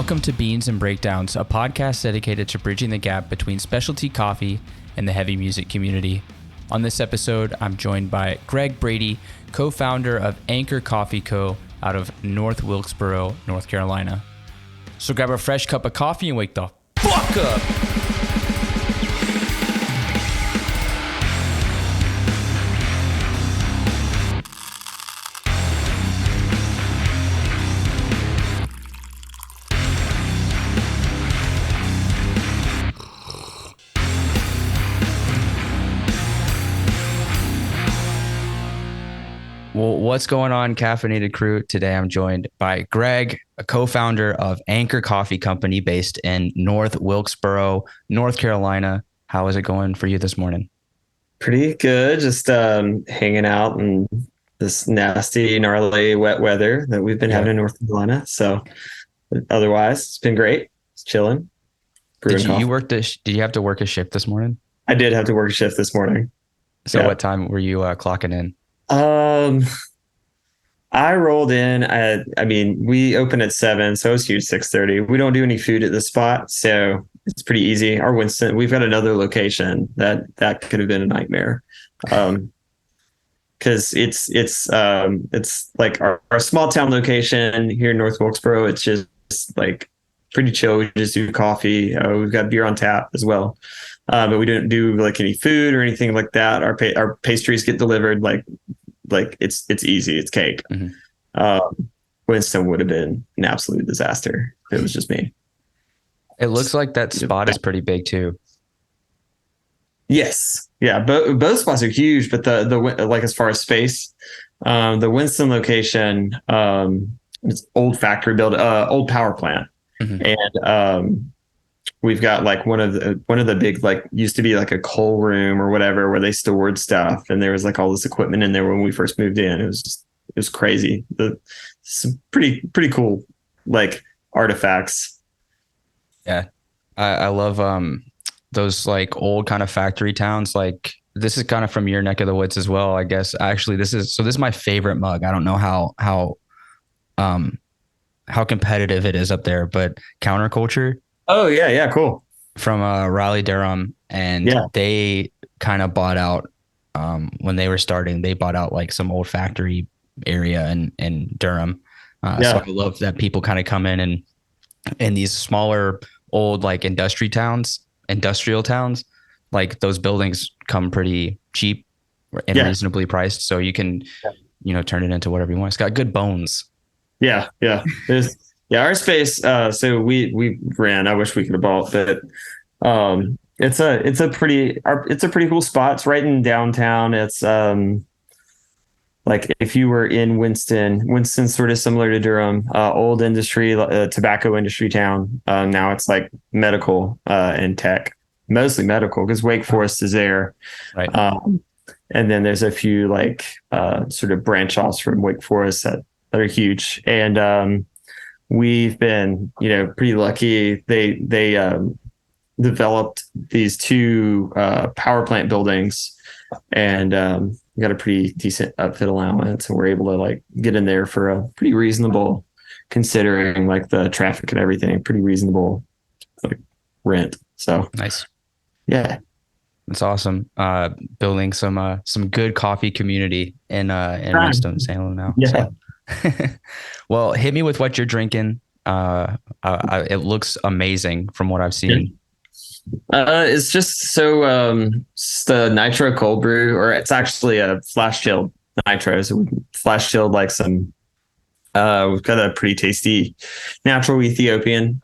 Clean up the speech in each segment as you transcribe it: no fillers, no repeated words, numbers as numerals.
Welcome to Beans and Breakdowns, a podcast dedicated to bridging the gap between specialty coffee and the heavy music community. On this episode, I'm joined by Greg Brady, co-founder of Anchor Coffee Co. out of North Wilkesboro, North Carolina. So grab a fresh cup of coffee and wake the fuck up. Well, what's going on, caffeinated crew? Today I'm joined by Greg, a co-founder of Anchor Coffee Company based in North Wilkesboro, North Carolina. How is it going for you this morning? Pretty good. Just hanging out in this nasty, gnarly, wet weather that we've been having in North Carolina. So otherwise, it's been great. It's chilling. Did you have to work a shift this morning? I did have to work a shift this morning. So What time were you clocking in? I rolled in we open at 7, so it was huge 6:30. We don't do any food at the spot, so it's pretty easy. We've got another location that could have been a nightmare. Cause it's like our small town location here in North Wilkesboro. It's just like pretty chill. We just do coffee. We've got beer on tap as well. But we don't do like any food or anything like that. Our pastries get delivered like it's easy. It's cake. Mm-hmm. Winston would have been an absolute disaster if it was just me. It looks like that spot is pretty big too. Yes. Yeah. Both spots are huge, but the like as far as space, the Winston location, it's old factory build, old power plant. Mm-hmm. And, we've got like one of the big, like used to be like a coal room or whatever where they stored stuff. And there was like all this equipment in there when we first moved in. It was crazy. Some pretty cool like artifacts. Yeah. I love those like old kind of factory towns. Like this is kind of from your neck of the woods as well, I guess. Actually, this is my favorite mug. I don't know how competitive it is up there, but Counterculture. Oh yeah, cool. From Raleigh, Durham, and they kind of bought out when they were starting. They bought out like some old factory area in Durham. So I love that people kind of come in these smaller old like industrial towns, like those buildings come pretty cheap and reasonably priced, so you can turn it into whatever you want. It's got good bones. Yeah. Our space. So we ran. I wish we could have bought, but it's a pretty cool spot. It's right in downtown. It's like if you were in Winston's sort of similar to Durham, old industry, tobacco industry town. Now it's like medical and tech, mostly medical because Wake Forest is there. Right. And then there's a few like sort of branch offs from Wake Forest that are huge. And we've been, pretty lucky. They developed these two power plant buildings, and got a pretty decent upfit allowance, and we're able to like get in there for a pretty reasonable, considering like the traffic and everything, pretty reasonable like rent. So nice. Yeah, that's awesome. Building some good coffee community in Winston-Salem now. Yeah. So. Well, hit me with what you're drinking. It looks amazing from what I've seen. It's just just a nitro cold brew, or it's actually a flash chilled nitro. So we flash chilled like some. We've got a pretty tasty natural Ethiopian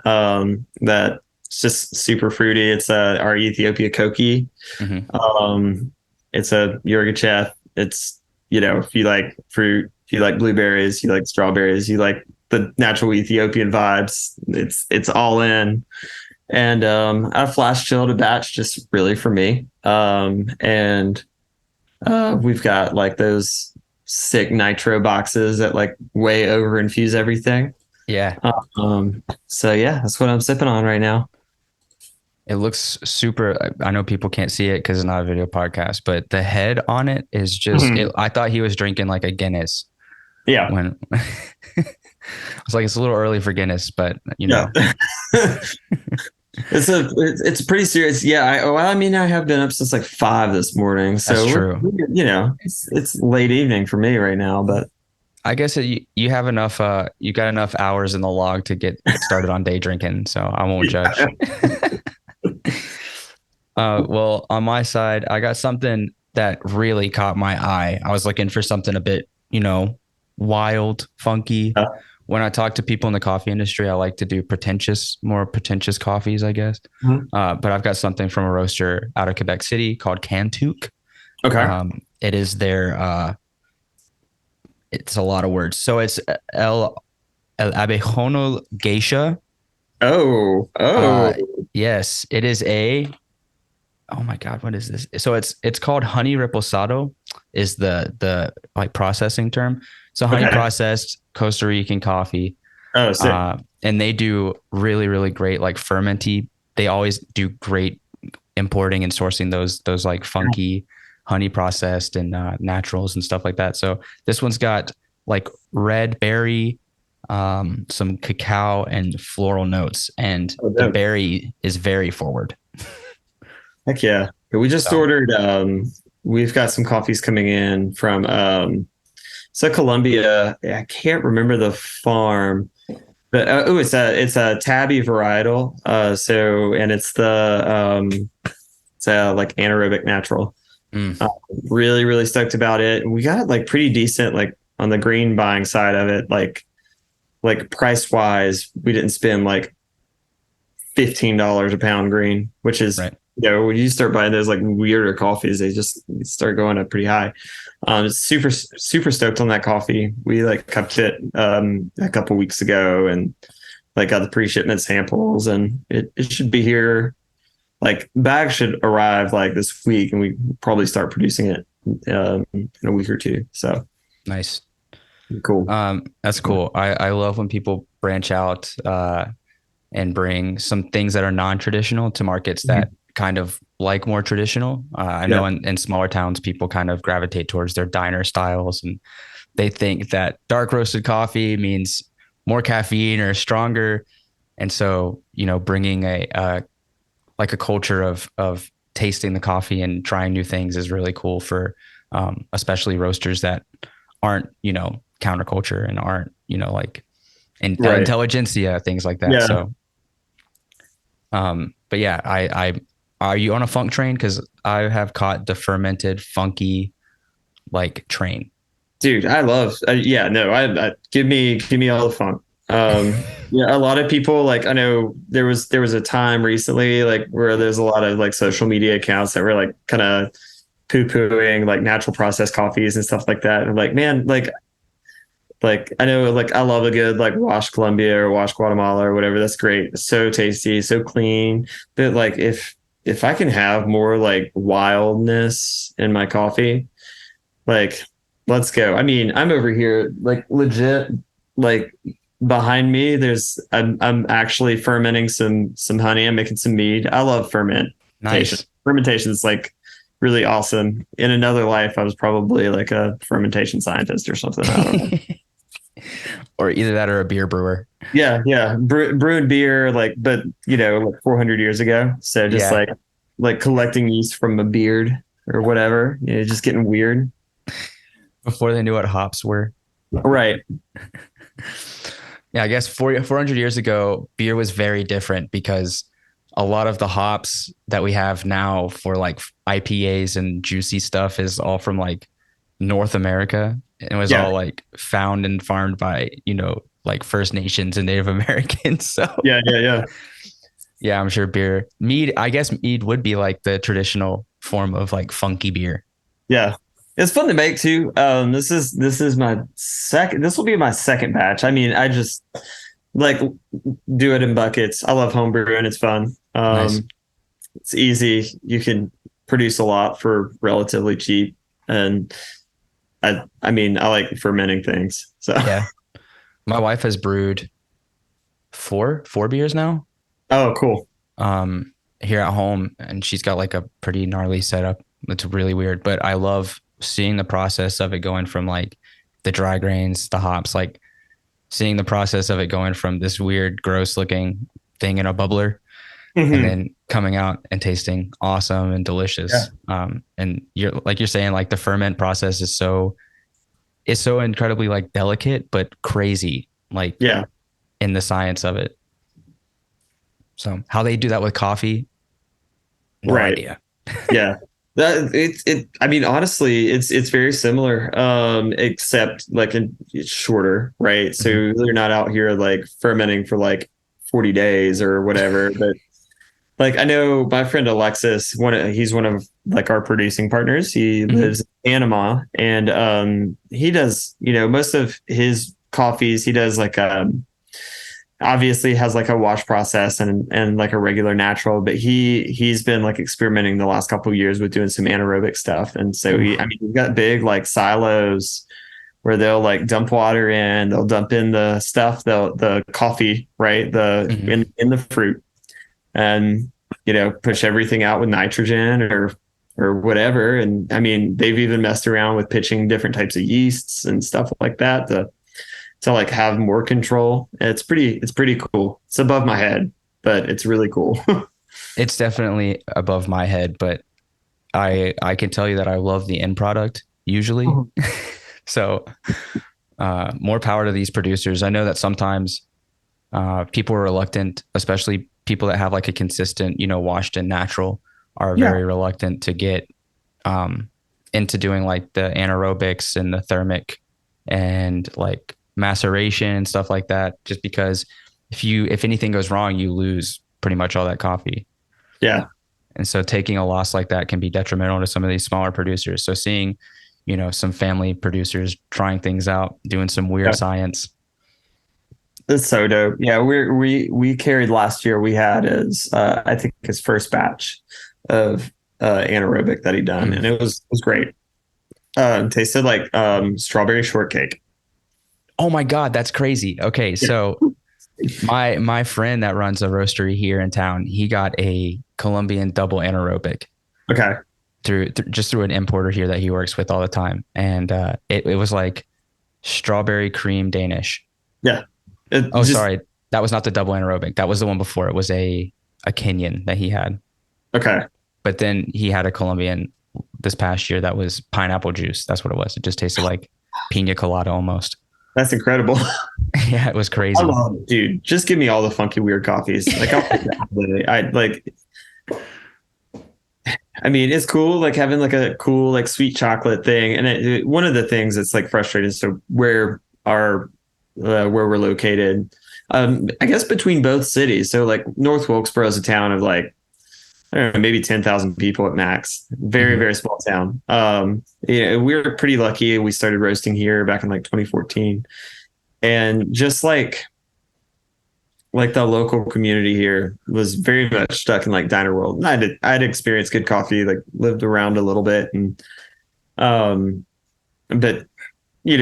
that's just super fruity. It's our Ethiopia Koki. Mm-hmm. It's a Yirgacheffe. It's if you like fruit. If you like blueberries, you like strawberries, you like the natural Ethiopian vibes, it's all in. And I flash chilled a batch just really for me. And we've got like those sick nitro boxes that like way over infuse everything. Yeah. So that's what I'm sipping on right now. It looks super. I know people can't see it because it's not a video podcast, but the head on it is just, I thought he was drinking like a Guinness. Yeah. It's like it's a little early for Guinness, but you Yeah. know, It's pretty serious. Yeah. I mean, I have been up since like 5 this morning. that's So true. it's late evening for me right now, but I guess you have enough you got enough hours in the log to get started on day drinking, so I won't judge. yeah. Well, on my side, I got something that really caught my eye. I was looking for something a bit, wild, funky. When I talk to people in the coffee industry, I like to do more pretentious coffees, I guess. Mhm. But I've got something from a roaster out of Quebec City called Cantook. Okay. It is it's a lot of words. So it's El Abejonal Gesha. Oh, Uh, oh, yes, it is oh my God, what is this? So it's called honey reposado is the like processing term. So honey okay. processed Costa Rican coffee. Oh, sick. And they do really, really great like fermenty. They always do great importing and sourcing those like funky honey processed and naturals and stuff like that. So this one's got like red berry, some cacao and floral notes, and Oh, the dope. berry is very forward. Heck yeah. We just So ordered, we've got some coffees coming in from, so Colombia. I can't remember the farm, but it's a tabby varietal. And it's like anaerobic natural. mm, Really, really stoked about it. We got like pretty decent, like on the green buying side of it, like price wise, we didn't spend like $15 a pound green, which is, right. when you start buying those like weirder coffees, they just start going up pretty high. Super, super stoked on that coffee. We like cupped it a couple weeks ago and like got the pre-shipment samples, and it should be here. Like bags should arrive like this week, and we probably start producing it in a week or two. So Nice. cool. That's cool. I love when people branch out and bring some things that are non-traditional to markets that kind of like more traditional. I Yeah. know in smaller towns, people kind of gravitate towards their diner styles, and they think that dark roasted coffee means more caffeine or stronger. And so, bringing like a culture of tasting the coffee and trying new things is really cool for especially roasters that aren't, counterculture and aren't, like Right. intelligentsia, things like that. Yeah. So, but yeah, I are you on a funk train? Because I have caught the fermented funky like train. Dude, I love, yeah, no, I give me all the fun. Yeah, a lot of people like, I know there was a time recently like where there's a lot of like social media accounts that were like kind of poo-pooing like natural processed coffees and stuff like that. And like, man, like I know like I love a good like wash Colombia or wash Guatemala or whatever. That's great. It's so tasty, so clean. But like if I can have more like wildness in my coffee, like let's go. I mean, I'm over here like legit like behind me I'm actually fermenting some honey. I'm making some mead. I love fermentation. Nice. Fermentation is like really awesome. In another life, I was probably like a fermentation scientist or something. I don't know. Or either that or a beer brewer. Yeah, yeah. Brewed beer, like, but like 400 years ago. So just Yeah. like collecting yeast from a beard or whatever. Just getting weird. Before they knew what hops were. Right. Yeah, I guess 400 years ago, beer was very different because a lot of the hops that we have now for like IPAs and juicy stuff is all from like North America. It was all like found and farmed by, like First Nations and Native Americans. So yeah. Yeah, I'm sure I guess mead would be like the traditional form of like funky beer. Yeah. It's fun to make too. This will be my second batch. I mean, I just like do it in buckets. I love homebrew and it's fun. Nice. It's easy. You can produce a lot for relatively cheap. And I mean, I like fermenting things. So Yeah. My wife has brewed four beers now. Oh, cool. Here at home, and she's got like a pretty gnarly setup. It's really weird, but I love seeing the process of it going from like the dry grains, the hops. Like seeing the process of it going from this weird, gross looking thing in a bubbler and then coming out and tasting awesome and delicious. And you're saying, like the ferment process is so incredibly like delicate, but crazy, like in the science of it. So how they do that with coffee, no idea. Yeah. I mean, honestly, it's very similar, except like it's shorter, right? So you're not out here like fermenting for like 40 days or whatever. But like, I know my friend Alexis, he's one of like our producing partners. He lives in Panama, and he does, most of his coffees, he does like obviously has like a wash process and like a regular natural, but he's been like experimenting the last couple of years with doing some anaerobic stuff. And so he's got big like silos where they'll like dump water in, they'll dump in the stuff, the coffee, right? In the fruit, and push everything out with nitrogen or whatever. And I mean, they've even messed around with pitching different types of yeasts and stuff like that to like have more control. It's pretty cool. It's above my head, but it's really cool. It's definitely above my head, but I can tell you that I love the end product usually. So more power to these producers. I know that sometimes people are reluctant, especially people that have like a consistent, washed and natural, are very reluctant to get into doing like the anaerobics and the thermic and like maceration and stuff like that, just because if anything goes wrong, you lose pretty much all that coffee. Yeah. And so taking a loss like that can be detrimental to some of these smaller producers. So seeing, some family producers trying things out, doing some weird science. It's so dope. Yeah. We carried last year, we had I think his first batch of anaerobic that he done. And it was great. Tasted like strawberry shortcake. Oh my God, that's crazy. Okay, so my friend that runs a roastery here in town, he got a Colombian double anaerobic. Okay. Through an importer here that he works with all the time, and it was like strawberry cream Danish. Yeah. Sorry, that was not the double anaerobic. That was the one before. It was a Kenyan that he had. Okay. But then he had a Colombian this past year that was pineapple juice. That's what it was. It just tasted like pina colada almost. That's incredible. Yeah, it was crazy. I love it, dude. Just give me all the funky, weird coffees. Like, I mean, it's cool, like having like a cool, like sweet chocolate thing. And one of the things that's like frustrating, so where we're located, I guess between both cities. So like North Wilkesboro is a town of like, I don't know, maybe 10,000 people at max. Very, very small town. We were pretty lucky. We started roasting here back in like 2014. And just like the local community here was very much stuck in like diner world. And I'd experienced good coffee, like lived around a little bit. And, but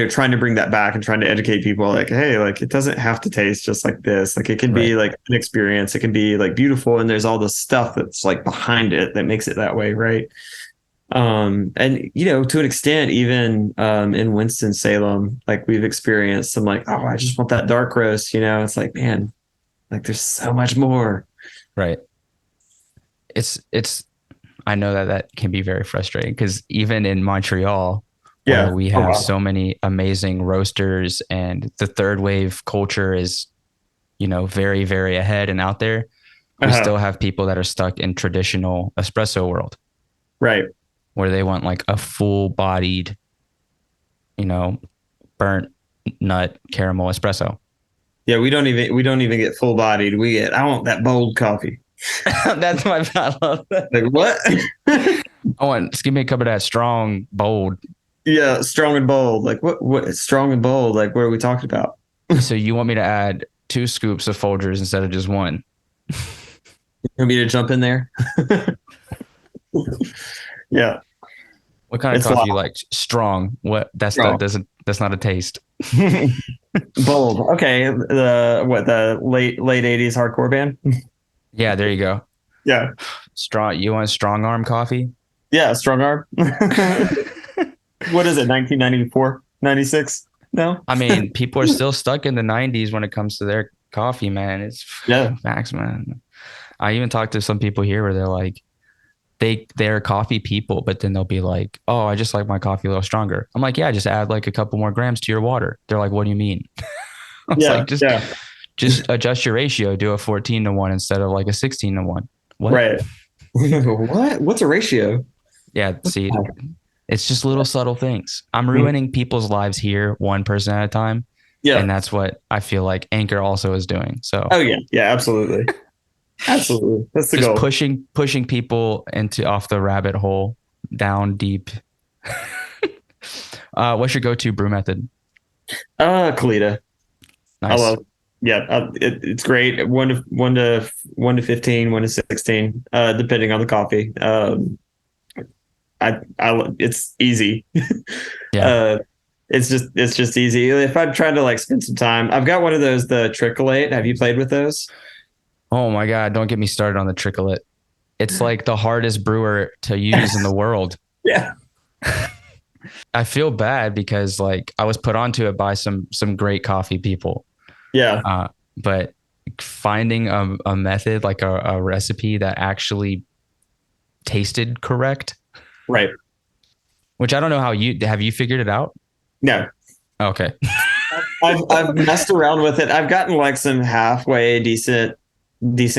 trying to bring that back and trying to educate people like, hey, like it doesn't have to taste just like this. Like it can be like an experience. It can be like beautiful. And there's all the stuff that's like behind it that makes it that way. Right. And, to an extent, even in Winston-Salem, like we've experienced some like, oh, I just want that dark roast, it's like, man, like there's so much more. Right. I know that can be very frustrating because even in Montreal, where we have so many amazing roasters and the third wave culture is, very, very ahead and out there. We still have people that are stuck in traditional espresso world. Right. Where they want like a full bodied, burnt nut caramel espresso. Yeah. We don't even get full bodied. I want that bold coffee. That's my bad. Like what? Give me a cup of that strong, bold. Yeah, strong and bold. Like what strong and bold? Like what are we talking about? So you want me to add 2 scoops of Folgers instead of just 1? You want me to jump in there? Yeah. What kind of coffee you like? Strong. What? That's not a taste. Bold. Okay. The late 80s hardcore band? Yeah, there you go. Yeah. Strong. You want strong arm coffee? Yeah, strong arm. What is it? 1994, 96? No. I mean, people are still stuck in the 90s when it comes to their coffee, man. It's facts, man. I even talked to some people here where they're like, they're coffee people, but then they'll be like, oh, I just like my coffee a little stronger. I'm like, yeah, just add like a couple more grams to your water. They're like, what do you mean? I was like, just adjust your ratio, do a 14-1 instead of like a 16-1. What? Right. What? What's a ratio? Yeah, see, it's just little subtle things. I'm ruining people's lives here, one person at a time. Yeah. And that's what I feel like Anchor also is doing. So oh yeah, absolutely. Absolutely. That's the just goal. pushing people into off the rabbit hole down deep. What's your go-to brew method? Kalita. Nice. I love. Yeah, it's great. 1 to 15, 1 to 16, depending on the coffee. It's easy. Yeah. It's just easy. If I'm trying to like spend some time, I've got one of those, the Trickle-8. Have you played with those? Oh my God, don't get me started on the Trickle-8. It's like the hardest brewer to use in the world. Yeah. I feel bad because like I was put onto it by some great coffee people. Yeah. But finding a method, like a recipe that actually tasted correct. Right. Which I don't know how have you figured it out? No. Okay. I've messed around with it. I've gotten like some halfway decent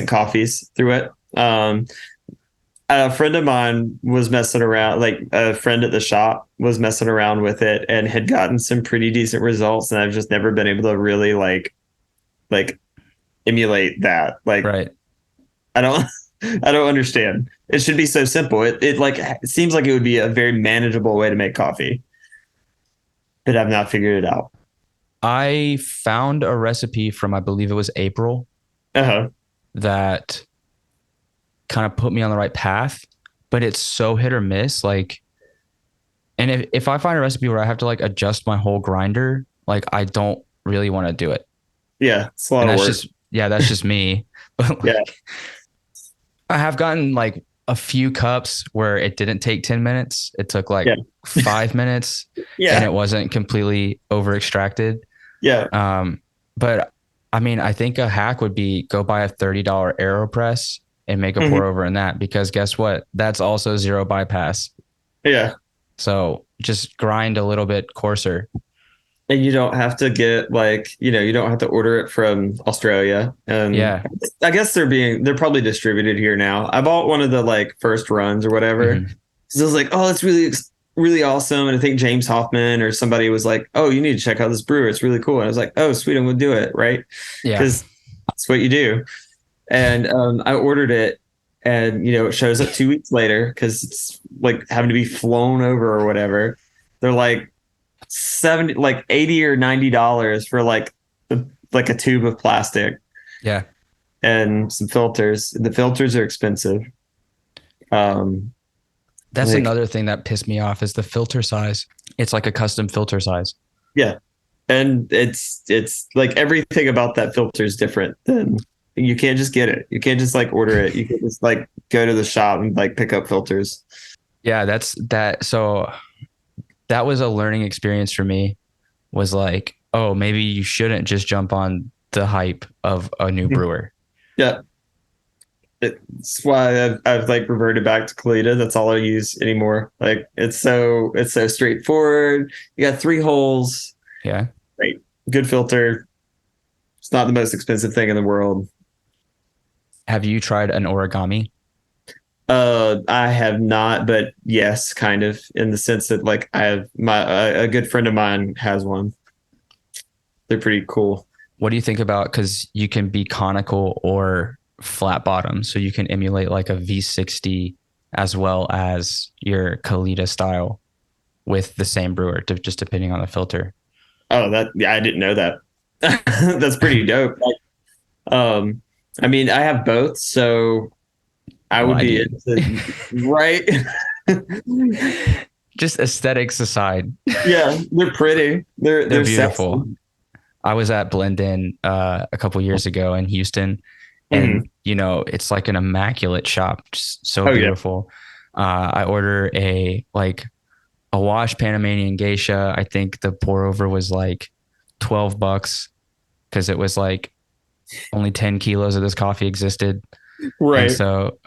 coffees through it. A friend of mine was messing around, like a friend at the shop was messing around with it and had gotten some pretty decent results. And I've just never been able to really like emulate that. Like, right. I don't understand. It should be so simple. It seems like it would be a very manageable way to make coffee, but I've not figured it out. I found a recipe from, I believe it was April, that kind of put me on the right path, but it's so hit or miss. Like, and if I find a recipe where I have to like adjust my whole grinder, like I don't really want to do it. Yeah. It's a lot of work. That's just me. But like, yeah. I have gotten like a few cups where it didn't take 10 minutes. It took like 5 minutes and it wasn't completely over extracted. Yeah. But I mean, I think a hack would be go buy a $30 AeroPress and make a pour over in that, because guess what? That's also zero bypass. Yeah. So just grind a little bit coarser. And you don't have to get like, you don't have to order it from Australia. And yeah, I guess they're probably distributed here now. I bought one of the like first runs or whatever. So I was like, oh, it's really, really awesome. And I think James Hoffman or somebody was like, oh, you need to check out this brewer. It's really cool. And I was like, oh, sweet, I'm going to do it. Right. Yeah. Because that's what you do. And I ordered it and, it shows up 2 weeks later because it's like having to be flown over or whatever. They're like, $80 or $90 for like a tube of plastic. Yeah. And some filters. The filters are expensive. That's another thing that pissed me off is the filter size. It's like a custom filter size. Yeah. And it's like everything about that filter is different. Then you can't just get it. You can't just like order it. You can just like go to the shop and like pick up filters. Yeah, so that was a learning experience for me, was like, oh, maybe you shouldn't just jump on the hype of a new brewer. Yeah. It's why I've like reverted back to Kalita. That's all I use anymore. Like it's so straightforward. You got 3 holes. Yeah. Great. Good filter. It's not the most expensive thing in the world. Have you tried an origami? I have not, but yes, kind of, in the sense that like I have a good friend of mine has one. They're pretty cool. What do you think about, because you can be conical or flat bottom, so you can emulate like a V60 as well as your Kalita style with the same brewer, just depending on the filter. Oh, I didn't know that. That's pretty dope. Like, I mean, I have both, so I would be right. Just aesthetics aside. Yeah, they're pretty. They're beautiful. Sexy. I was at Blend-In a couple years ago in Houston, and it's like an immaculate shop, just so beautiful. Yeah. I order a like a wash Panamanian Geisha. I think the pour over was like $12 because it was like only 10 kilos of this coffee existed. And Right. so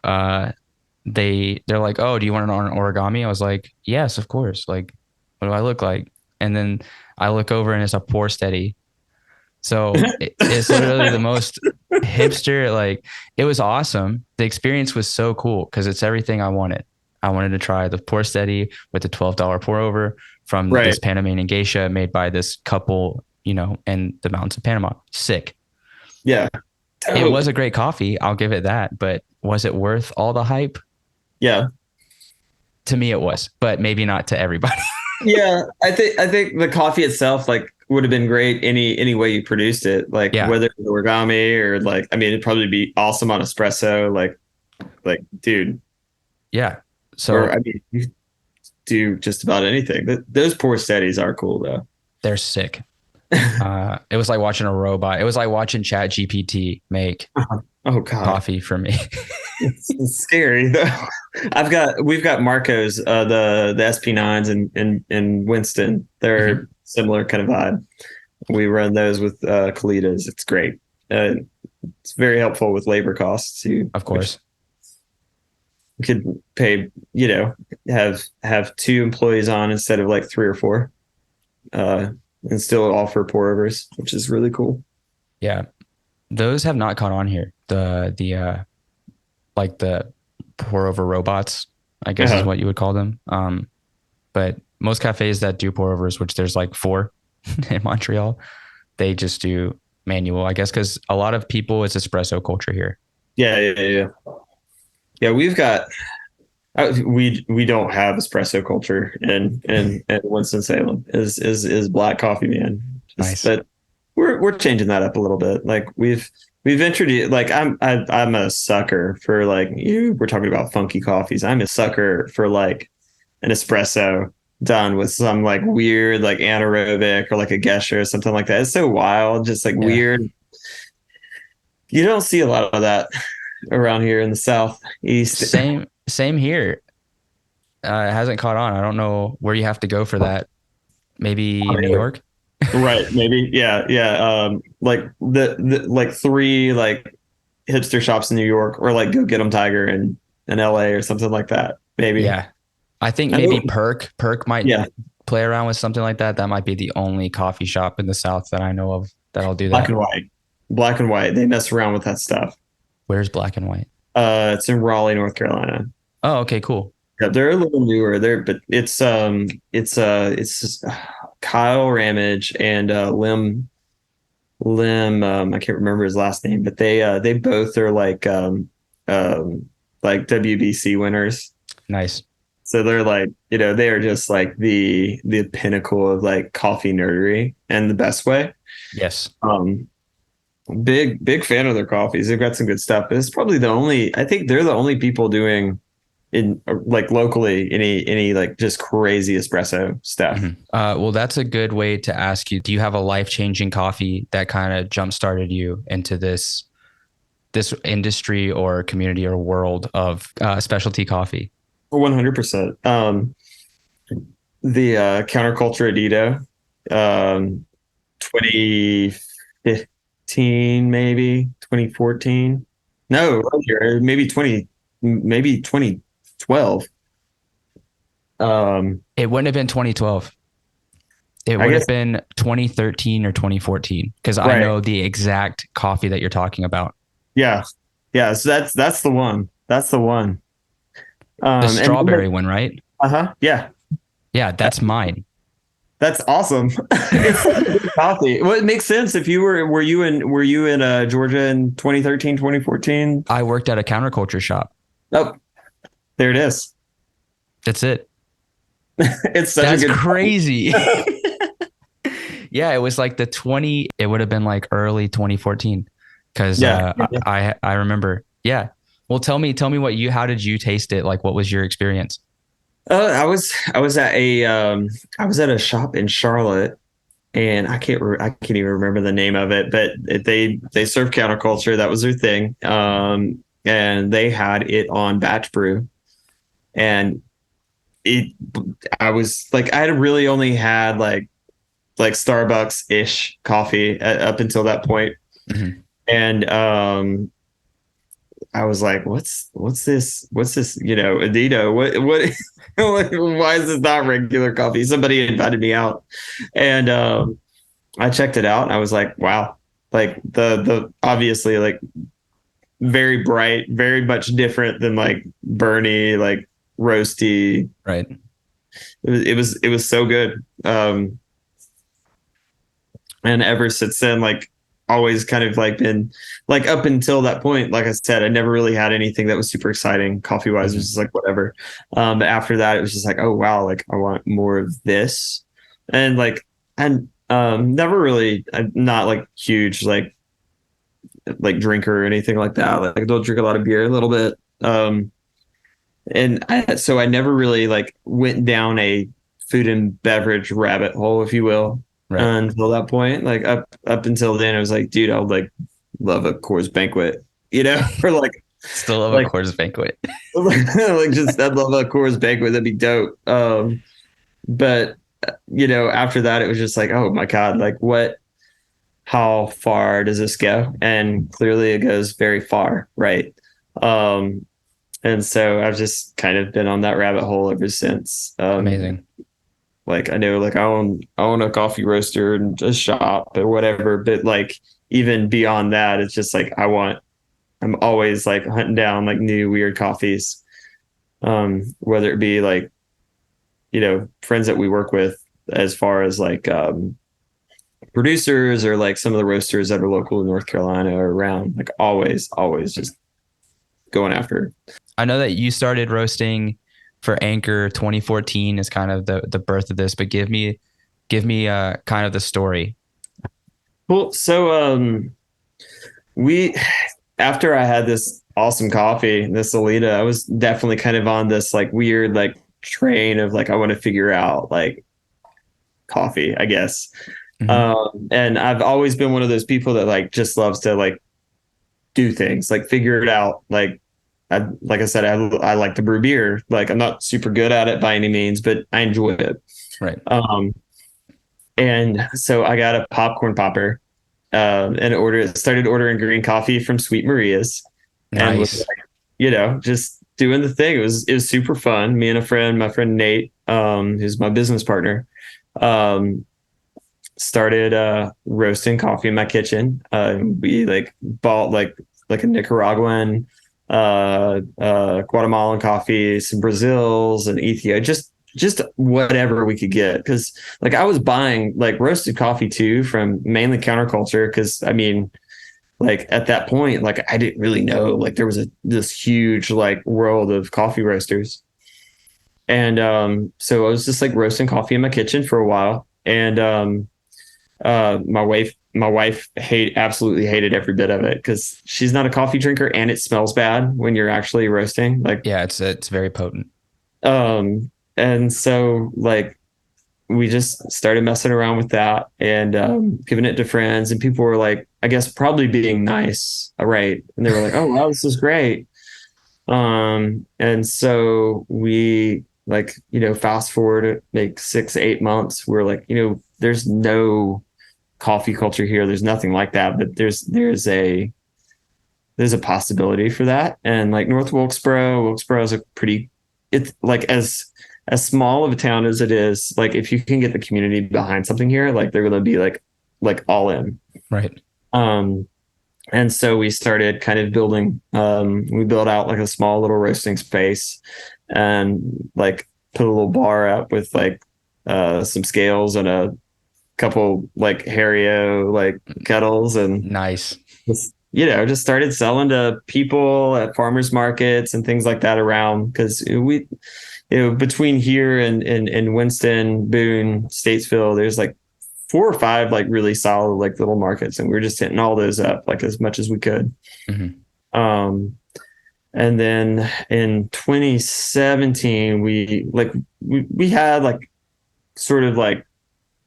they're like, oh, do you want it on origami? I was like, yes, of course. Like, what do I look like? And then I look over and it's a pour steady. So it's literally the most hipster. Like, it was awesome. The experience was so cool because it's everything I wanted. I wanted to try the pour steady with the $12 pour over from Right. this Panamanian geisha made by this couple, in the mountains of Panama. Sick. Yeah. It was a great coffee. I'll give it that. But was it worth all the hype? Yeah. To me, it was, but maybe not to everybody. Yeah. I think the coffee itself, like, would have been great any way you produced it. Like, Yeah. whether it was origami or, like, I mean, it'd probably be awesome on espresso. Like, dude. Yeah. So, Or, I mean, you do just about anything. Those pour steadies are cool though. they're sick. It was like watching a robot. It was like watching Chat GPT make Oh God, coffee for me. it's scary though. We've got Marcos, the SP9s in Winston. They're similar kind of vibe. We run those with Kalitas. It's great. It's very helpful with labor costs too. Of course. We could pay, have 2 employees on instead of like 3 or 4, and still offer pour overs, which is really cool. Yeah. Those have not caught on here. The like the pour over robots, I guess is what you would call them. But most cafes that do pour overs, which there's like 4 in Montreal, they just do manual, I guess, because a lot of people, it's espresso culture here. Yeah. We've got we don't have espresso culture in Winston Salem. Is black coffee, man. Nice. But we're changing that up a little bit. Like, we've introduced, like, I'm a sucker for, like, we're talking about funky coffees. I'm a sucker for, like, an espresso done with some, like, weird, like, anaerobic or like a Gesha or something like that. It's so wild, just like weird. You don't see a lot of that around here in the Southeast. Same here. It hasn't caught on. I don't know where you have to go for that. Maybe New York. Right. Maybe. Yeah. Like like 3 like hipster shops in New York, or like Go Get 'em Tiger in LA or something like that. Maybe. Yeah. I think maybe Perk might play around with something like that. That might be the only coffee shop in the South that I know of that'll do that. Black and white. They mess around with that stuff. Where's Black and White? It's in Raleigh, North Carolina. Oh, okay, cool. Yeah, they're a little newer there, but it's Kyle Ramage and Lim, I can't remember his last name, but they both are like WBC winners. Nice. So they're like, they are just like the pinnacle of like coffee nerdery, and the best way. Yes. Big fan of their coffees. They've got some good stuff. It's probably I think they're the only people doing in, like, locally, any like just crazy espresso stuff. Well, that's a good way to ask you, do you have a life-changing coffee that kind of jump-started you into this industry or community or world of specialty coffee? 100%. The Counterculture Adito, 2015, maybe 2014. No, earlier, maybe 2012. It wouldn't have been 2012. It would have been 2013 or 2014, because I know the exact coffee that you're talking about. Yeah. So that's the one. That's the one. The strawberry one, right? Yeah. Yeah, that's mine. That's awesome. It's coffee. Well, it makes sense. If you were you in Georgia in 2013, 2014? I worked at a counterculture shop. Oh, there it is. That's it. That's crazy. Yeah, it was like it would have been like early 2014, because I remember. Yeah. Well, tell me how did you taste it? Like, what was your experience? I was at a shop in Charlotte, and I can't even remember the name of it, but they serve counterculture. That was their thing. And they had it on batch brew, and it, I was like, I had really only had like Starbucks ish coffee up until that point. Mm-hmm. And, I was like, what's this? Adito, why is this not regular coffee? Somebody invited me out, and, I checked it out and I was like, wow, like the obviously like very bright, very much different than like Bernie, like roasty. Right. It was so good. And ever since then, like always kind of like been like up until that point, like I said, I never really had anything that was super exciting coffee wise. Mm-hmm. It was just like whatever. But after that, it was just like, oh wow, like I want more of this. And like and never really, I'm not like huge like drinker or anything like that. Like I don't drink a lot of beer, a little bit. So I never really like went down a food and beverage rabbit hole, if you will, Right. until that point. Like up until then, I was like, dude, I would like love a Coors Banquet, or Still love a like Coors Banquet. like just I'd love a Coors Banquet. That'd be dope. But after that, it was just like, oh my god, like what? How far does this go? And clearly, it goes very far, right? Um, and so I've just kind of been on that rabbit hole ever since. Amazing. Like I know, like I own a coffee roaster and a shop or whatever, but like even beyond that, it's just like I'm always like hunting down like new weird coffees. Whether it be like, friends that we work with as far as like producers or like some of the roasters that are local in North Carolina or around, like always just going after. I know that you started roasting for Anchor 2014 is kind of the birth of this, but give me kind of the story. Well, so we after I had this awesome coffee, this Alita, I was definitely kind of on this like weird like train of like I want to figure out like coffee, I guess. And I've always been one of those people that like just loves to like do things, like figure it out. Like I said, I like to brew beer. Like I'm not super good at it by any means, but I enjoy it. Right. And so I got a popcorn popper, and started ordering green coffee from Sweet Maria's, and was Nice. like, just doing the thing. It was super fun. Me and my friend Nate, who's my business partner, started roasting coffee in my kitchen. We like bought like a Nicaraguan, Guatemalan coffee, some Brazils and Ethiopia, just whatever we could get. Because like I was buying like roasted coffee too from mainly Counterculture. Because I mean, like at that point, like I didn't really know like there was this huge like world of coffee roasters. And so I was just like roasting coffee in my kitchen for a while. And my wife absolutely hated every bit of it because she's not a coffee drinker and it smells bad when you're actually roasting. Like, yeah, it's very potent. And so like we just started messing around with that and giving it to friends, and people were like, I guess probably being nice, right? And they were like, oh wow, this is great. And so we like, fast forward like 6-8 months, we're like, there's no coffee culture here. There's nothing like that, but there's a possibility for that. And like North Wilkesboro is it's like as small of a town as it is, like if you can get the community behind something here, like they're going to be like all in. Right. And so we started kind of building, we built out like a small little roasting space and like put a little bar up with like some scales and a couple like Hario like kettles, and Nice. just started selling to people at farmers markets and things like that around, because we between here and Winston, Boone, Statesville, there's like 4 or 5 like really solid like little markets, and we were just hitting all those up like as much as we could. And then in 2017 we had like sort of like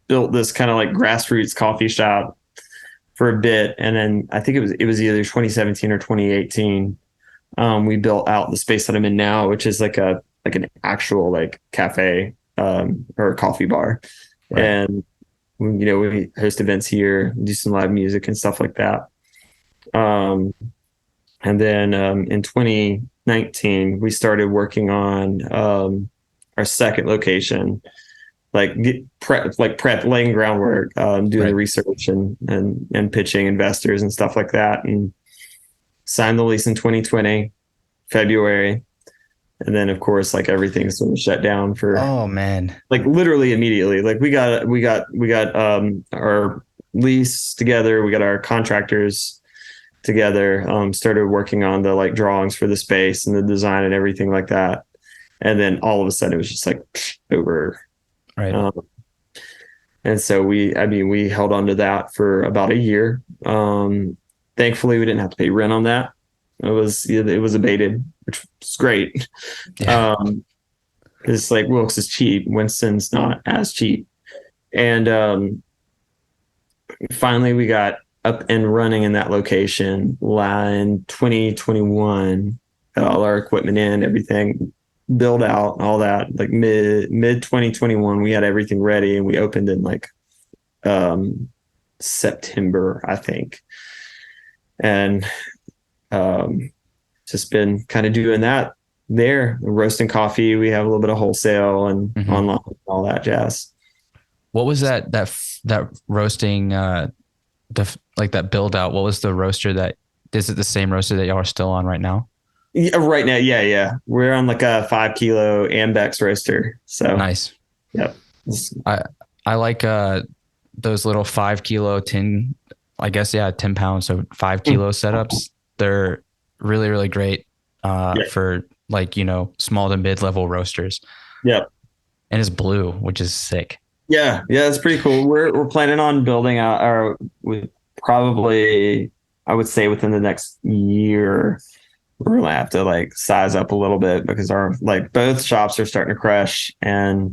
built this kind of like grassroots coffee shop for a bit. And then I think it was either 2017 or 2018. We built out the space that I'm in now, which is like a like an actual like cafe or coffee bar. Right. And we host events here, do some live music and stuff like that. And then in 2019, we started working on our second location, like laying groundwork, doing the research and pitching investors and stuff like that, and signed the lease in 2020 February. And then of course, like everything's sort of shut down for, oh man, like literally immediately. Like we got our lease together, we got our contractors together, started working on the like drawings for the space and the design and everything like that. And then all of a sudden it was just like over. Right. And so we held on to that for about a year. Thankfully we didn't have to pay rent on that. It was abated, which was great. Yeah. It's like Wilkes is cheap, Winston's not as cheap. And finally we got up and running in that location in 2021, got all our equipment in, everything built out, all that. Like mid 2021, we had everything ready, and we opened in like September, I think. And just been kind of doing that there, roasting coffee. We have a little bit of wholesale and online, all that jazz. What was that roasting? That build out, what was the roaster is it the same roaster that y'all are still on right now? Yeah, right now. Yeah. We're on like a 5 kilo Ambex roaster. So nice. Yep. I like those little 5 kilo 10 pounds. So 5 kilo setups. They're really, really great for like, small to mid level roasters. Yep. And it's blue, which is sick. Yeah, it's pretty cool. We're planning on building out probably, I would say within the next year, we're gonna have to like size up a little bit, because our like both shops are starting to crush our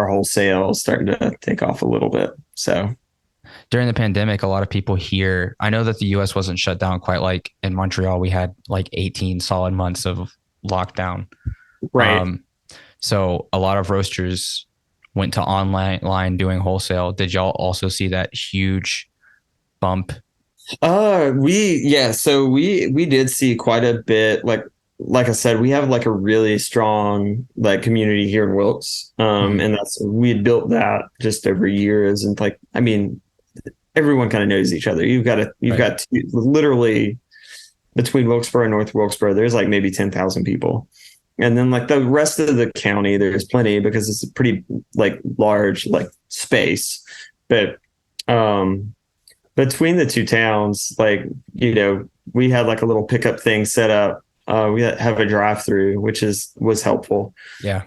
wholesale is starting to take off a little bit. So during the pandemic, a lot of people here, I know that the US wasn't shut down quite like in Montreal. We had like 18 solid months of lockdown. Right. So a lot of roasters went to online doing wholesale. Did y'all also see that huge bump? So we did see quite a bit. Like I said, we have like a really strong like community here in Wilkes. And we had built that just over years. And like, I mean, everyone kind of knows each other. You've got literally between Wilkesboro and North Wilkesboro, there's like maybe 10,000 people. And then like the rest of the county, there's plenty, because it's a pretty like large like space. But between the two towns, like, we had like a little pickup thing set up. We have a drive-through, which was helpful. Yeah.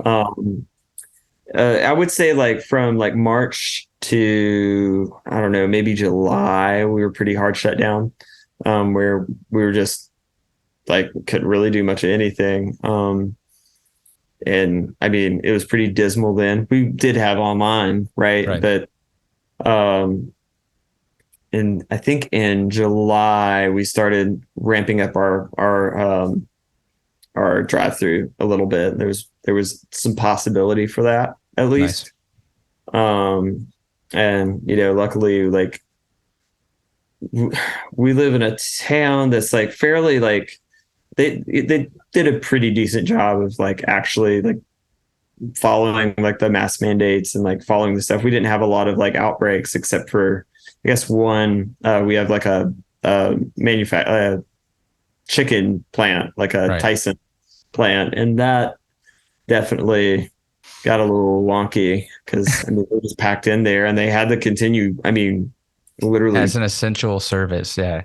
I would say like from like March to, I don't know, maybe July, we were pretty hard shut down, where we were just like couldn't really do much of anything. And I mean, it was pretty dismal then. We did have online, right? But and I think in July we started ramping up our drive-through a little bit. There was some possibility for that, at least. Nice. And luckily, like we live in a town that's like fairly like they did a pretty decent job of like actually like following like the mask mandates and like following the stuff. We didn't have a lot of like outbreaks, except for I guess one. We have like a chicken plant, like a Tyson plant, and that definitely got a little wonky, because I mean, they was packed in there and they had to continue. I mean, literally as an essential service. Yeah.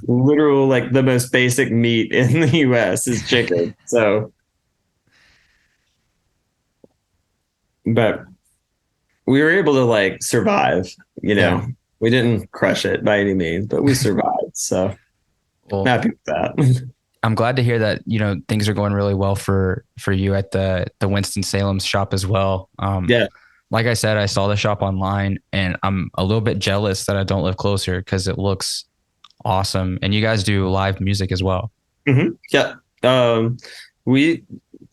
Literal, like the most basic meat in the US is chicken. So, but we were able to like survive, Yeah. We didn't crush it by any means, but we survived. So happy with that. I'm glad to hear that, things are going really well for you at the Winston-Salem shop as well. Yeah. Like I said, I saw the shop online, and I'm a little bit jealous that I don't live closer, because it looks awesome. And you guys do live music as well. Mm-hmm. Yeah. Um, we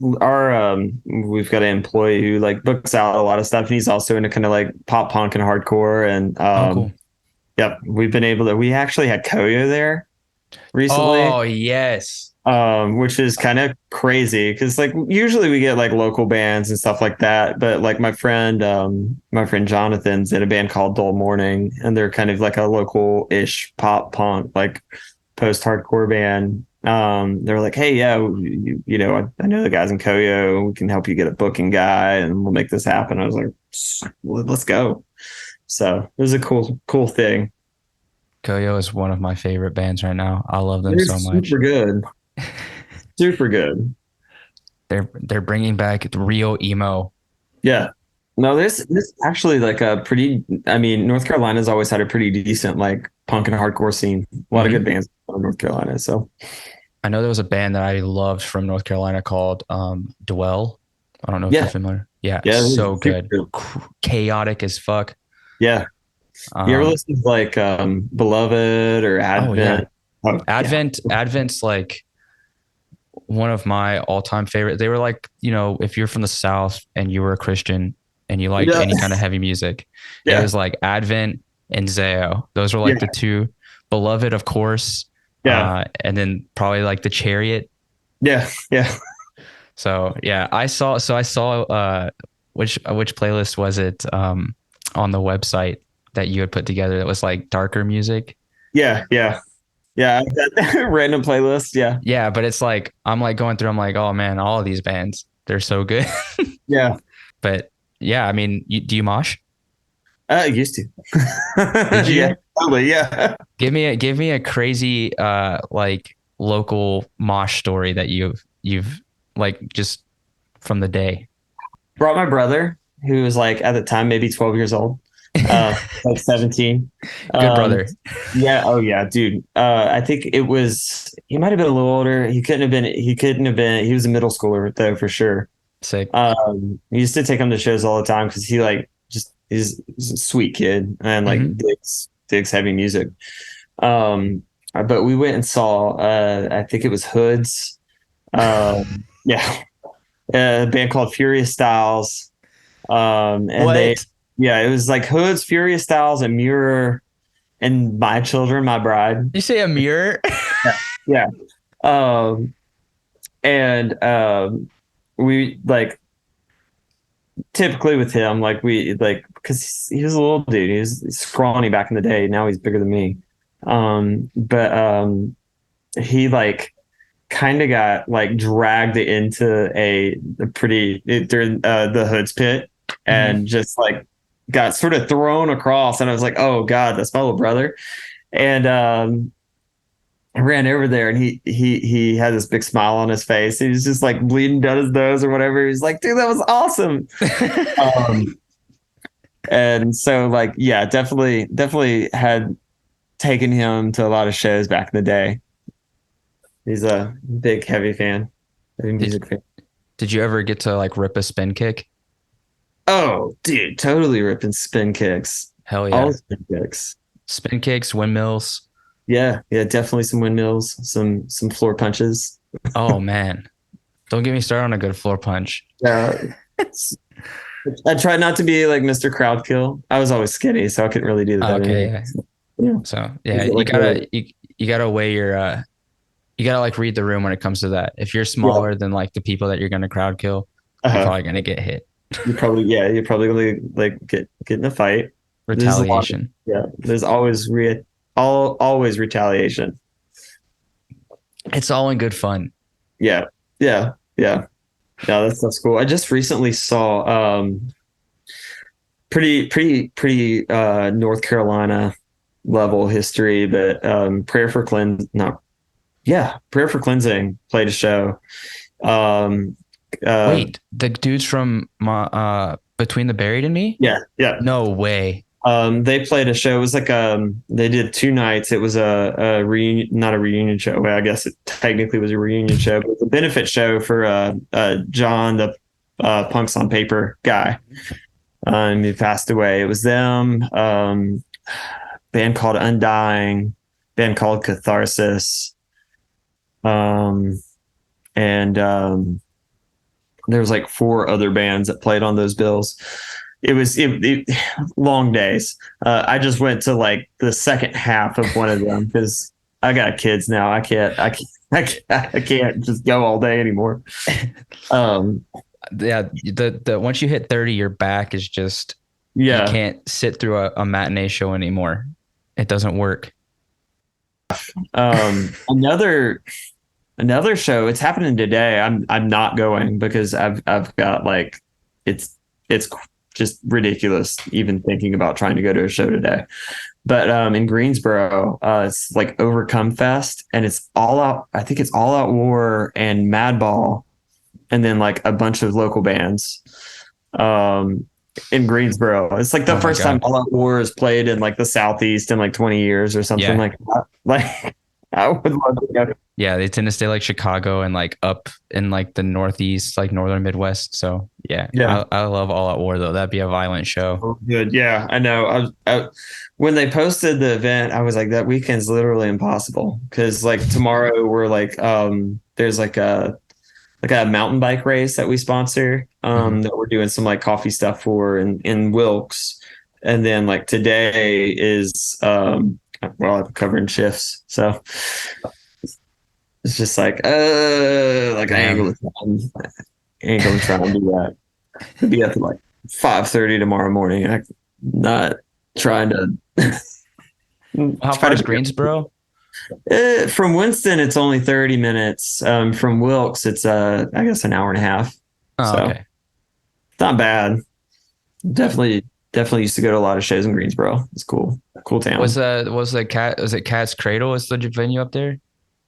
we've got an employee who like books out a lot of stuff, and he's also into kind of like pop punk and hardcore. And Oh, cool. yep, we've been able to. We actually had Koyo there recently. Oh, yes. Which is kind of crazy because like usually we get like local bands and stuff like that, but like my friend Jonathan's in a band called Dull Morning, and they're kind of like a local-ish pop punk like post-hardcore band. They're like, hey, yeah, I know the guys in Koyo. We can help you get a booking guy, and we'll make this happen. I was like, let's go. So it was a cool thing. Koyo is one of my favorite bands right now. I love them They're so much. super good, super good. They're bringing back the real emo. Yeah. No, this actually like a pretty. I mean, North Carolina's always had a pretty decent like punk and hardcore scene. A lot of good bands from North Carolina. So I know there was a band that I loved from North Carolina called Dwell. I don't know if you're yeah, familiar. Yeah, yeah, so good. Chaotic as fuck. yeah. You ever listen to like Beloved or Oh yeah. Advent? Oh, yeah. Advent's like one of my all-time favorite. They were like, if you're from the South and you were a Christian and you liked Yeah. any kind of heavy music, it Yeah. was like Advent and Zao. Those were like Yeah. the two. Beloved, of course. Yeah. And then probably like the Chariot. Yeah. Yeah. So yeah, I saw which playlist was it on the website that you had put together that was like darker music. Yeah. Yeah. Yeah. That random playlist. Yeah. Yeah, but it's like I'm like going through, I'm like, oh man, all of these bands, they're so good. Yeah. But yeah, I mean, do you mosh? I used to. Did you? Yeah. Totally. Yeah. Give me a crazy like local mosh story that you've like just from the day. Brought my brother, who was like at the time maybe 12 years old, like 17. Good brother. Yeah, oh yeah, dude. I think it was he might have been a little older. He couldn't have been he was a middle schooler though for sure. Sick. He used to take him to shows all the time because he like just he's a sweet kid and like digs heavy music. But we went and saw I think it was Hoods. Yeah. A band called Furious Styles. And What? it was like Hoods, Furious Styles, and Mirror, and My Children, My Bride. You say a mirror? Yeah. And we like typically with him, like we like because he was a little dude, he was scrawny back in the day. Now he's bigger than me. But he like kind of got like dragged into a pretty during the Hoods pit and just like got sort of thrown across, and I was like, oh god, that's my little brother. And I ran over there, and he had this big smile on his face. He was just like bleeding down his nose or whatever. He was like, dude, that was awesome. And so like yeah, definitely had taken him to a lot of shows back in the day. He's a big heavy fan, heavy music fan. Did you ever get to like rip a spin kick? Oh, dude, totally ripping spin kicks. Hell yeah. All spin kicks. Spin kicks, windmills. Yeah, definitely some windmills, some floor punches. Oh man. Don't get me started on a good floor punch. Yeah. I tried not to be like Mr. Crowdkill. I was always skinny, so I couldn't really do that. Okay. Yeah. So yeah, you gotta weigh your you gotta like read the room when it comes to that. If you're smaller than like the people that you're gonna crowd kill, you're probably gonna get hit. You're probably gonna like get in a fight. Retaliation. There's always always retaliation. It's all in good fun. Yeah. That stuff's cool. I just recently saw pretty North Carolina level history, but Prayer for Cleansing played a show. Wait, the dudes from Between the Buried and Me? Yeah. No way. They played a show. It was like they did 2 nights. It was a reunion, not a reunion show. Well, I guess it technically was a reunion show, but it was a benefit show for John, the Punks on Paper guy. He passed away. It was them. Band called Undying. Band called Catharsis. and there was like 4 other bands that played on those bills. It was long days. I just went to like the second half of one of them because I got kids now. I can't just go all day anymore. Yeah, the once you hit 30, your back is just you can't sit through a matinee show anymore. It doesn't work. Another show. It's happening today. I'm not going because I've got like it's just ridiculous even thinking about trying to go to a show today. But in Greensboro, it's like Overcome Fest, and it's All Out. I think it's All Out War and Madball, and then like a bunch of local bands. In Greensboro, it's like the first time All Out War is played in like the Southeast in like 20 years or something like that. Like I would love to go. Yeah, they tend to stay like Chicago and like up in like the Northeast, like northern Midwest. So yeah. I love All Out War though. That'd be a violent show. Oh, good. Yeah, I know. When they posted the event, I was like, that weekend's literally impossible because like tomorrow we're like, there's like a mountain bike race that we sponsor, that we're doing some like coffee stuff for in Wilkes, and then like today is I'm covering shifts, so it's just like I ain't gonna try and do that. I'll be up at like 5:30 tomorrow morning. I'm not trying to. How far is Greensboro? From Winston, it's only 30 minutes. From Wilkes, it's I guess an hour and a half. Oh, so okay. It's not bad. Definitely used to go to a lot of shows in Greensboro. It's cool town. Was it Cat's Cradle? Is the venue up there?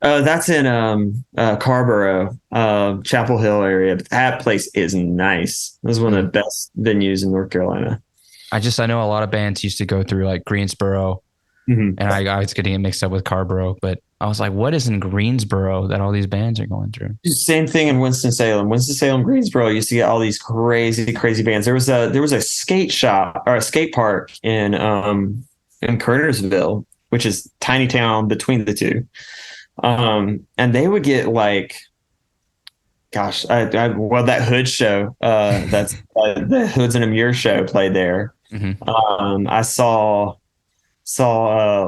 That's in Carborough, Chapel Hill area. That place is nice. It was one of the best venues in North Carolina. I know a lot of bands used to go through like Greensboro, and I was getting it mixed up with Carborough, but I was like, what is in Greensboro that all these bands are going through? Same thing in Winston-Salem, Greensboro used to get all these crazy bands. There was a skate shop or a skate park in Kernersville, which is tiny town between the two. And they would get like, gosh, that Hood show, that's the Hoods and a Muir show played there. I saw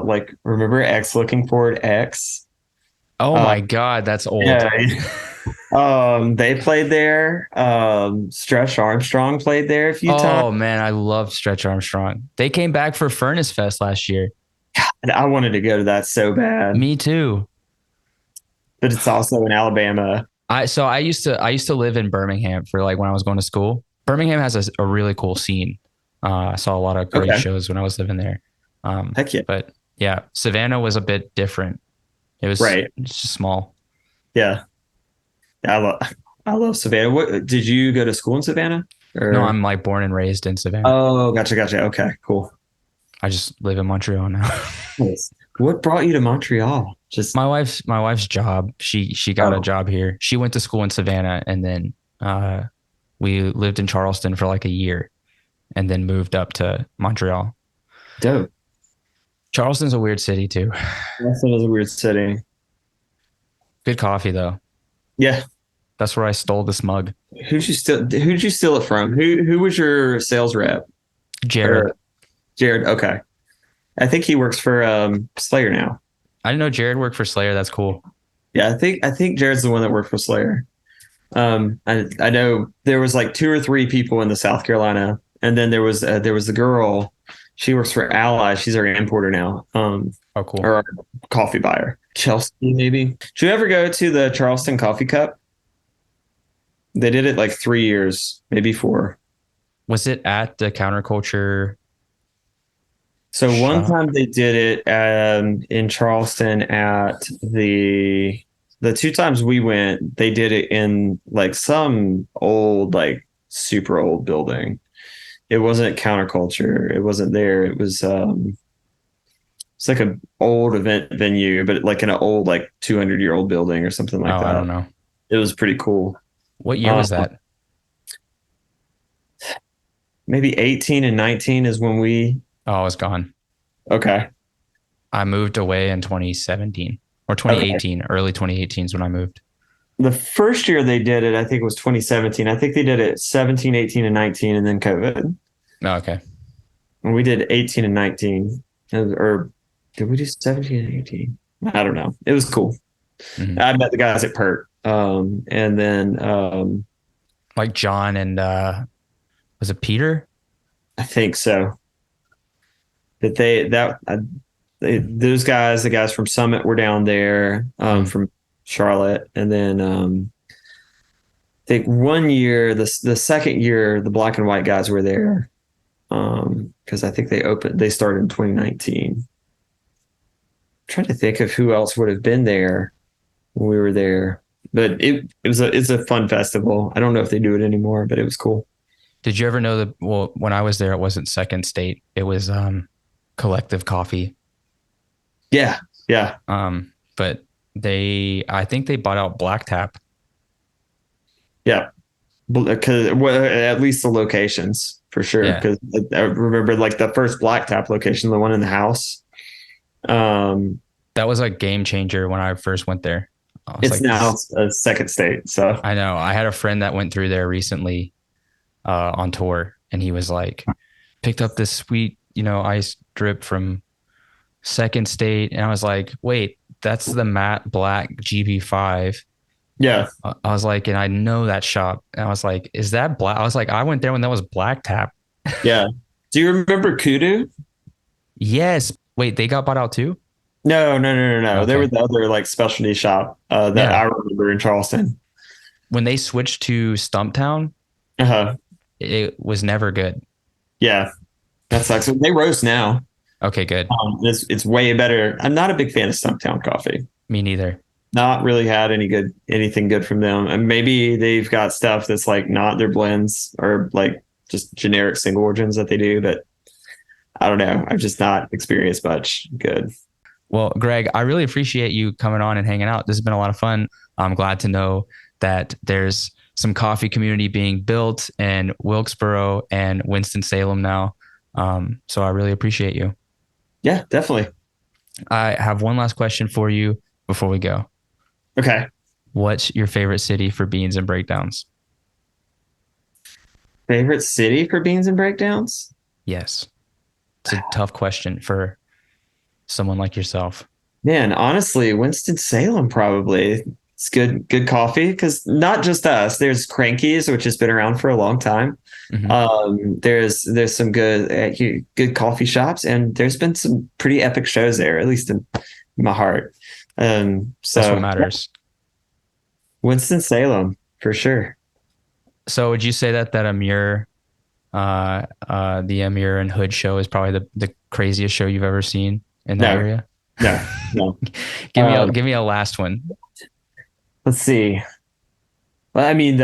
like, remember X Looking Forward X? Oh my God, that's old. Yeah. They played there. Stretch Armstrong played there a few times. Oh man, I love Stretch Armstrong. They came back for Furnace Fest last year. God, I wanted to go to that so bad. Me too. But it's also in Alabama. I used to live in Birmingham for like when I was going to school. Birmingham has a really cool scene. I saw a lot of great shows when I was living there. Heck yeah. But yeah, Savannah was a bit different. It was just small. Yeah. I love Savannah. What did you go to school in Savannah? Or? No, I'm like born and raised in Savannah. Oh, gotcha. Okay, cool. I just live in Montreal now. What brought you to Montreal? Just my wife's job. She got a job here. She went to school in Savannah, and then we lived in Charleston for like a year, and then moved up to Montreal. Dope. Charleston's a weird city too. Charleston is a weird city. Good coffee though. Yeah. That's where I stole this mug. Who'd you steal it from? Who was your sales rep? Jared. Jared. Okay. I think he works for Slayer now. I didn't know Jared worked for Slayer. That's cool. Yeah, I think Jared's the one that worked for Slayer. I know there was like 2 or 3 people in the South Carolina, and then there was the girl. She works for Ally. She's our importer now. Oh, cool. Or our coffee buyer. Chelsea, maybe. Did you ever go to the Charleston Coffee Cup? They did it like 3 years, maybe 4. Was it at the Counterculture? So one time they did it in Charleston at the 2 times we went, they did it in like some old, like super old building. It wasn't Counterculture. It wasn't there. It was it's like an old event venue, but like in an old like 200-year-old building or something like that. I don't know. It was pretty cool. What year was that? Maybe 18 and 19 is when we. Oh, I was gone. Okay. I moved away in 2017 or 2018. Okay. Early 2018 is when I moved. The first year they did it, I think it was 2017. I think they did it 17, 18, and 19, and then COVID. Oh, okay. And we did 18 and 19. Or did we do 17 and 18? I don't know. It was cool. Mm-hmm. I met the guys at Pert. And then like John and was it Peter? I think so. That those guys, the guys from Summit were down there, from Charlotte. And then I think one year, the second year, the Black and White guys were there. Because I think they started in 2019. I'm trying to think of who else would have been there when we were there. But it's a fun festival. I don't know if they do it anymore, but it was cool. Did you ever know when I was there, it wasn't Second State. It was Collective Coffee. Yeah. But I think they bought out Black Tap. Yeah. Because at least the locations for sure. Because I remember like the first Black Tap location, the one in the house. That was a game changer when I first went there. It's now a Second State. So I know I had a friend that went through there recently on tour, and he was like, picked up this sweet, ice drip from Second State. And I was like, wait, that's the matte black GB5. Yeah. I was like, and I know that shop. And I was like, is that black? I was like, I went there when that was Black Tap. Yeah. Do you remember Kudu? Yes. Wait, they got bought out too? No. Okay. They were the other like specialty shop that I remember in Charleston. When they switched to Stumptown, it was never good. Yeah. That sucks. They roast now. Okay, good. It's way better. I'm not a big fan of Stumptown coffee. Me neither. Not really had anything good from them. And maybe they've got stuff that's like not their blends or like just generic single origins that they do, but I don't know. I've just not experienced much good. Well, Greg, I really appreciate you coming on and hanging out. This has been a lot of fun. I'm glad to know that there's some coffee community being built in Wilkesboro and Winston-Salem now. So I really appreciate you. Yeah, definitely. I have one last question for you before we go. Okay. What's your favorite city for beans and breakdowns? Favorite city for beans and breakdowns? Yes. It's a tough question for someone like yourself. Man, honestly, Winston-Salem probably. It's good coffee because not just us. There's Cranky's, which has been around for a long time. Mm-hmm. There's some good coffee shops, and there's been some pretty epic shows there, at least in my heart. So that's what matters. Winston-Salem for sure. So would you say that Amir, the Amir and Hood show is probably the craziest show you've ever seen in that area? No. Give me a last one. Let's see. Well, I mean,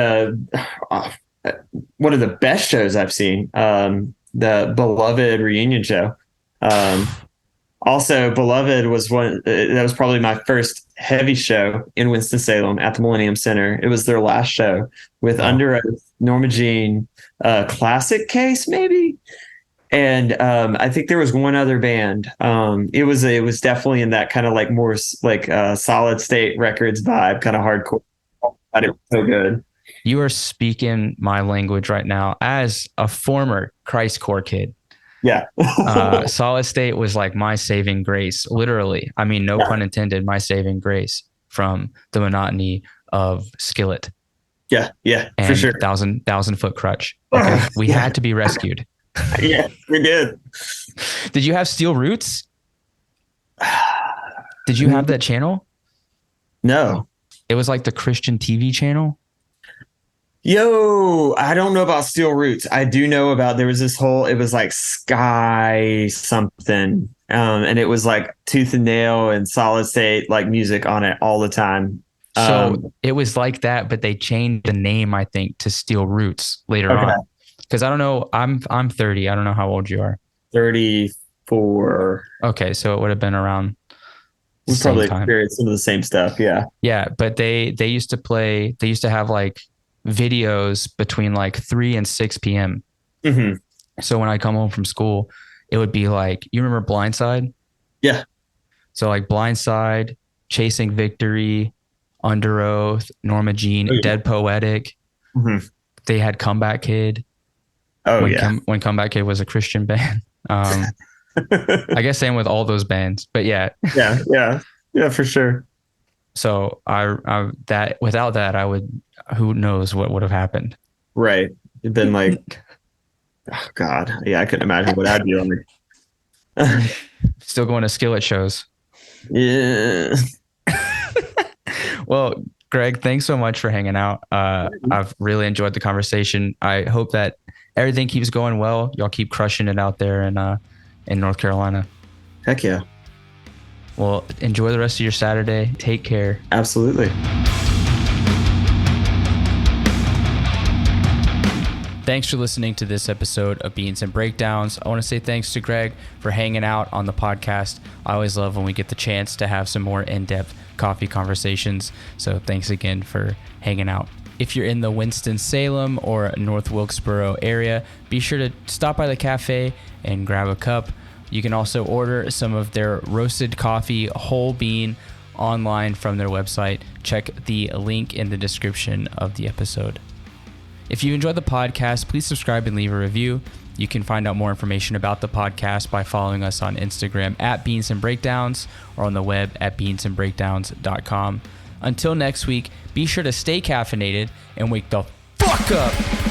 one of the best shows I've seen, the Beloved reunion show. Also, Beloved was that was probably my first heavy show in Winston-Salem at the Millennium Center. It was their last show with Under Oath, Norma Jean, Classic Case maybe, and I think there was one other band. It was definitely in that kind of like more like Solid State Records vibe, kind of hardcore. But it was so good. You are speaking my language right now as a former Christ Core kid. Yeah. Solid State was like my saving grace, literally. I mean, no pun intended, my saving grace from the monotony of Skillet. Yeah, and for sure. Thousand foot crutch. Okay? We had to be rescued. Yeah, we did. Did you have Steel Roots? Did you have that channel? No. It was like the Christian TV channel. Yo, I don't know about Steel Roots. I do know about there was it was like Sky something. And it was like Tooth and Nail and Solid State like music on it all the time. So it was like that, but they changed the name, I think, to Steel Roots later on. Because I don't know, I'm 30. I don't know how old you are. 34. Okay, so it would have been around. We probably experienced some of the same stuff. Yeah. Yeah, but they used to have like videos between like 3 and 6 p.m. Mm-hmm. So when I come home from school, it would be like, you remember Blindside? Yeah. So like Blindside, Chasing Victory, Under Oath, Norma Jean, Dead Poetic. Mm-hmm. They had Comeback Kid. Oh, when Comeback Kid was a Christian band. I guess same with all those bands, but yeah. Yeah, for sure. So I that without that, I would, who knows what would have happened. Right. It'd been like, oh God. Yeah, I couldn't imagine what I'd be like. Still going to Skillet shows. Yeah. Well, Greg, thanks so much for hanging out. I've really enjoyed the conversation. I hope that everything keeps going well. Y'all keep crushing it out there in North Carolina. Heck yeah. Well, enjoy the rest of your Saturday. Take care. Absolutely. Thanks for listening to this episode of Beans and Breakdowns. I want to say thanks to Greg for hanging out on the podcast. I always love when we get the chance to have some more in-depth coffee conversations. So thanks again for hanging out. If you're in the Winston-Salem or North Wilkesboro area, be sure to stop by the cafe and grab a cup. You can also order some of their roasted coffee whole bean online from their website. Check the link in the description of the episode. If you enjoyed the podcast, please subscribe and leave a review. You can find out more information about the podcast by following us on Instagram at Beans and Breakdowns or on the web at beansandbreakdowns.com. Until next week, be sure to stay caffeinated and wake the fuck up.